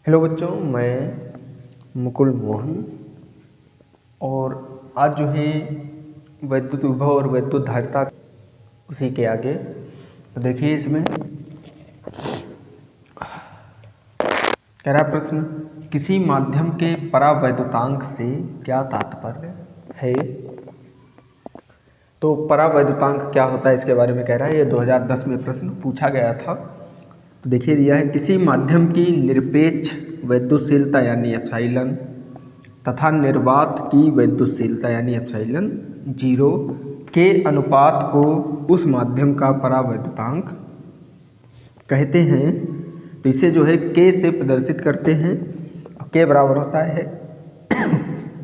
Hello बच्चों, मैं मुकुल मोहन और आज जो है वैद्युत विभव और वैद्युत धारिता उसी के आगे। तो देखिए इसमें कह रहा प्रश्न, किसी माध्यम के परावैद्युतांक से क्या तात्पर्य है। तो परावैद्युतांक क्या होता है इसके बारे में कह रहा है। ये 2010 में प्रश्न पूछा गया था। तो देखिए दिया है, किसी माध्यम की निरपेक्ष वैद्युतशीलता यानी एप्सिलॉन तथा निर्वात की वैद्युतशीलता यानी एप्सिलॉन 0 के अनुपात को उस माध्यम का परावैद्युतांक कहते हैं। तो इसे जो है के से प्रदर्शित करते हैं। के बराबर होता है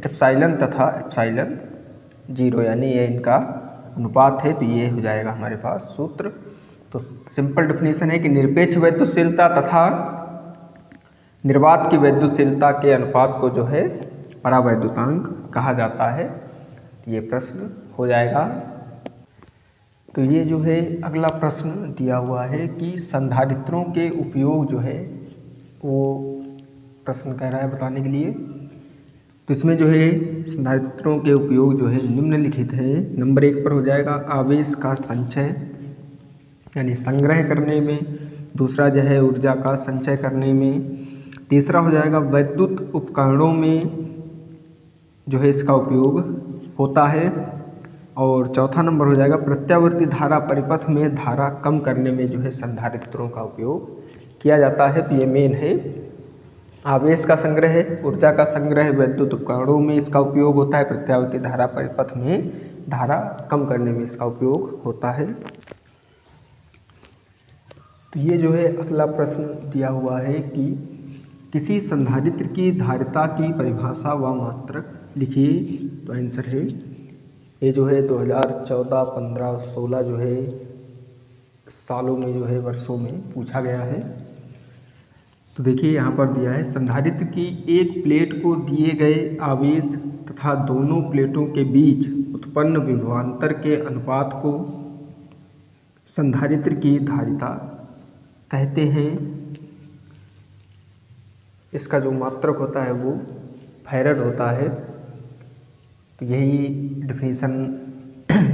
एप्सिलॉन तथा एप्सिलॉन 0 यानी ये इनका अनुपात है। तो ये हो जाएगा हमारे पास सूत्र। तो सिंपल डेफिनेशन है कि निरपेक्ष वैद्युतशीलता तथा निर्वात की वैद्युतशीलता के अनुपात को जो है परावैद्युतांक कहा जाता है। ये प्रश्न हो जाएगा। तो ये जो है अगला प्रश्न दिया हुआ है कि संधारित्रों के उपयोग जो है वो प्रश्न कह रहा है बताने के लिए। तो इसमें जो है संधारित्रों के उपयोग जो है निम्नलिखित है। नंबर 1 पर हो जाएगा आवेश का संचय यानी संग्रह करने में। दूसरा जो है ऊर्जा का संचय करने में। तीसरा हो जाएगा वैद्युत उपकरणों में जो है इसका उपयोग होता है। और चौथा नंबर हो जाएगा प्रत्यावर्ती धारा परिपथ में धारा कम करने में जो है संधारित्रों का उपयोग किया जाता है। तो ये मेन है, आवेश का संग्रह है, ऊर्जा का संग्रह वैद्युत उपकरणों में इसका उपयोग होता है, प्रत्यावर्ती धारा परिपथ में धारा कम करने में इसका उपयोग होता है। तो ये जो है अगला प्रश्न दिया हुआ है कि किसी संधारित्र की धारिता की परिभाषा व मात्रक लिखिए। तो आंसर है ये जो है 2014, 15, 16 जो है सालों में जो है वर्षों में पूछा गया है। तो देखिए यहाँ पर दिया है संधारित्र की एक प्लेट को दिए गए आवेश तथा दोनों प्लेटों के बीच उत्पन्न विभवांतर के अनुपात को संधारित्र की धारिता कहते हैं। इसका जो मात्रक होता है वो फैरड होता है। तो यही डेफिनेशन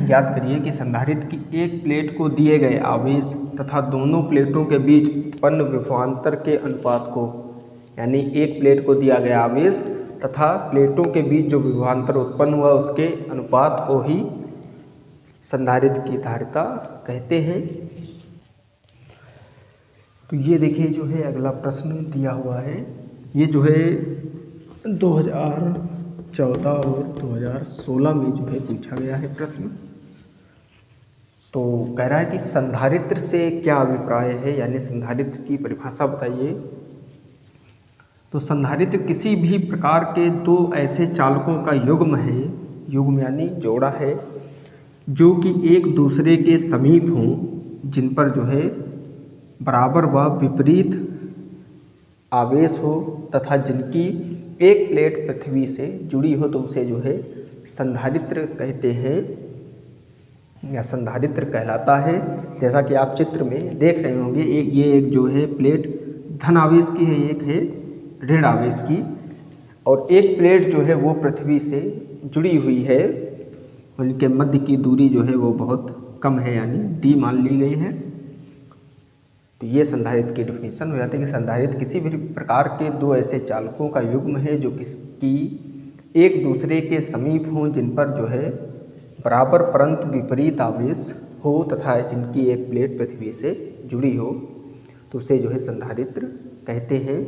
याद करिए कि संधारित्र की एक प्लेट को दिए गए आवेश तथा दोनों प्लेटों के बीच उत्पन्न विभवांतर के अनुपात को, यानी एक प्लेट को दिया गया आवेश तथा प्लेटों के बीच जो विभवांतर उत्पन्न हुआ उसके अनुपात को ही संधारित्र की धारिता कहते हैं। तो ये देखिए जो है अगला प्रश्न दिया हुआ है। ये जो है 2014 और 2016 में जो है पूछा गया है प्रश्न। तो कह रहा है कि संधारित्र से क्या अभिप्राय है, यानी संधारित्र की परिभाषा बताइए। तो संधारित्र किसी भी प्रकार के दो ऐसे चालकों का युग्म है, युग्म यानी जोड़ा है, जो कि एक दूसरे के समीप हों, जिन पर जो है बराबर व विपरीत आवेश हो तथा जिनकी एक प्लेट पृथ्वी से जुड़ी हो, तो उसे जो है संधारित्र कहते हैं या संधारित्र कहलाता है। जैसा कि आप चित्र में देख रहे होंगे, एक जो है प्लेट धन आवेश की है, एक है ऋण आवेश की, और एक प्लेट जो है वो पृथ्वी से जुड़ी हुई है। उनके मध्य की दूरी जो है वो बहुत कम है, यानी d मान ली गई है। तो ये संधारित्र की डेफिनेशन हो जाती है कि संधारित्र किसी भी प्रकार के दो ऐसे चालकों का युग्म है जो किसकी एक दूसरे के समीप हों, जिन पर जो है बराबर परंतु विपरीत आवेश हो तथा जिनकी एक प्लेट पृथ्वी से जुड़ी हो, तो उसे जो है संधारित्र कहते हैं।